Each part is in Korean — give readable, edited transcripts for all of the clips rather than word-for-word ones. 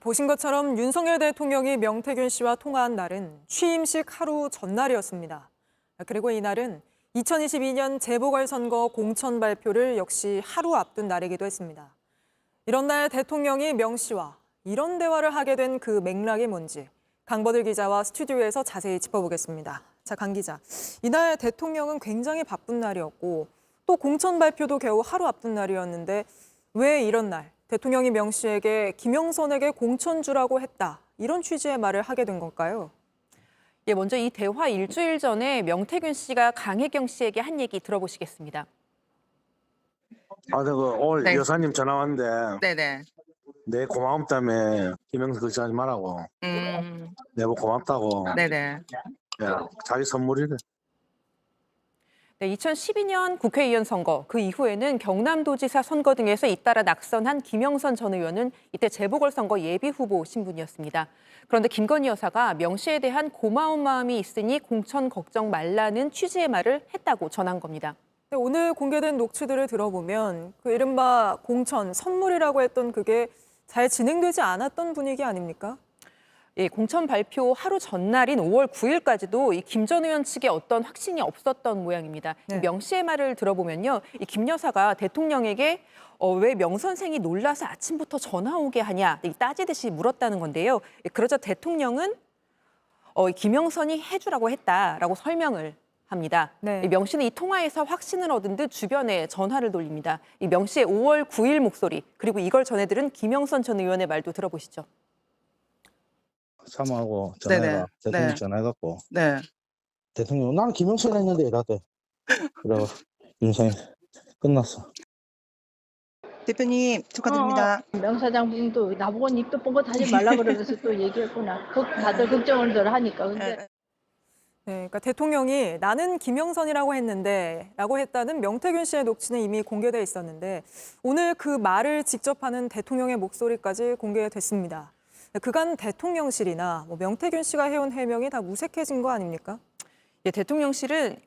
보신 것처럼 윤석열 대통령이 명태균 씨와 통화한 날은 취임식 하루 전날이었습니다. 그리고 이날은 2022년 재보궐선거 공천 발표를 역시 하루 앞둔 날이기도 했습니다. 이런 날 대통령이 명 씨와 이런 대화를 하게 된 그 맥락이 뭔지 강버들 기자와 스튜디오에서 자세히 짚어보겠습니다. 자, 강 기자. 이날 대통령은 굉장히 바쁜 날이었고 또 공천 발표도 겨우 하루 앞둔 날이었는데 왜 이런 날 대통령이 명 씨에게 김영선에게 공천 주라고 했다. 이런 취지의 말을 하게 된 걸까요? 예, 먼저 이 대화 일주일 전에 명태균 씨가 강혜경 씨에게 한 얘기 들어보시겠습니다. 오늘 네. 여사님 전화 왔는데 네네. 내 고마움 때문에 김영선 그렇게 하지 말라고. 내가 고맙다고. 네네. 야, 자기 선물이래. 네, 2012년 국회의원 선거, 그 이후에는 경남도지사 선거 등에서 잇따라 낙선한 김영선 전 의원은 이때 재보궐선거 예비후보 신분이었습니다. 그런데 김건희 여사가 명 씨에 대한 고마운 마음이 있으니 공천 걱정 말라는 취지의 말을 했다고 전한 겁니다. 오늘 공개된 녹취들을 들어보면 그 이른바 공천, 선물이라고 했던 그게 잘 진행되지 않았던 분위기 아닙니까? 예, 공천 발표 하루 전날인 5월 9일까지도 이 김 전 의원 측에 어떤 확신이 없었던 모양입니다. 네. 명 씨의 말을 들어보면요, 이 김 여사가 대통령에게 왜 명 선생이 놀라서 아침부터 전화 오게 하냐 따지듯이 물었다는 건데요. 그러자 대통령은 김영선이 해주라고 했다라고 설명을 합니다. 네. 명 씨는 이 통화에서 확신을 얻은 듯 주변에 전화를 돌립니다. 이 명 씨의 5월 9일 목소리 그리고 이걸 전해들은 김영선 전 의원의 말도 들어보시죠. 사모하고 네네. 전화해가 대통령 네. 전화해갖고 네. 대통령 나는 김영선 했는데 이랬대. 그래 윤석열 끝났어. 대표님 축하드립니다. 명 사장님도 나보고 입도 뻥긋 하지 말라 그러면서 또 얘기했구나. 다들 걱정을 하니까. 근데 네. 네, 그러니까 대통령이 나는 김영선이라고 했는데 라고 했다는 명태균 씨의 녹취는 이미 공개돼 있었는데 오늘 그 말을 직접 하는 대통령의 목소리까지 공개됐습니다. 그간 대통령실이나 명태균 씨가 해온 해명이 다 무색해진 거 아닙니까? 예, 대통령실은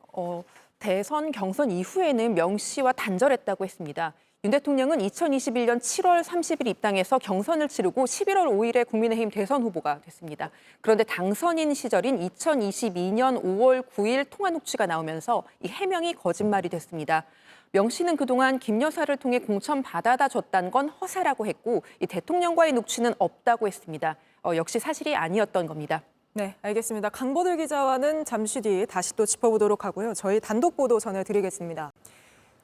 대선 경선 이후에는 명 씨와 단절했다고 했습니다. 윤 대통령은 2021년 7월 30일 입당해서 경선을 치르고 11월 5일에 국민의힘 대선 후보가 됐습니다. 그런데 당선인 시절인 2022년 5월 9일 통화 녹취가 나오면서 이 해명이 거짓말이 됐습니다. 명 씨는 그동안 김 여사를 통해 공천 받아다 줬다는 건 허세라고 했고 이 대통령과의 녹취는 없다고 했습니다. 역시 사실이 아니었던 겁니다. 네, 알겠습니다. 강보들 기자와는 잠시 뒤 다시 또 짚어보도록 하고요. 저희 단독 보도 전해드리겠습니다.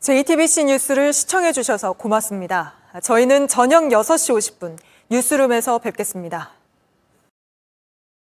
JTBC 뉴스를 시청해 주셔서 고맙습니다. 저희는 저녁 6시 50분 뉴스룸에서 뵙겠습니다.